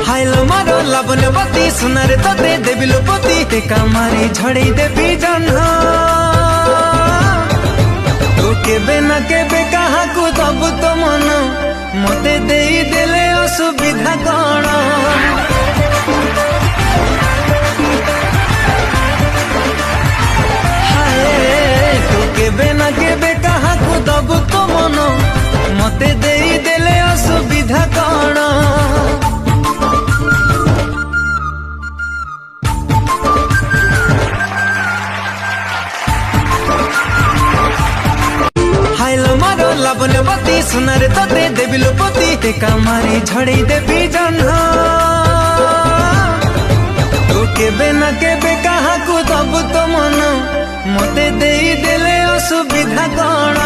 High-low मारो लाबण्यवती सुनारे तोते देवी लोपति टेका मारी झड़े देवी जन्हा तू केबे ना केबे कहा को दबु तो मन मते देई देले असुविधा कण तू केबे ना केबे कहा को दबु तो मन मते देई देले असुविधा कण लाबण्यवती सुनारे तोते देवी लोपति टेका मारी झड़े देवी जन्हा तू केबे ना केबे कहा को दबु तो मन मते देई देले असुविधा कण।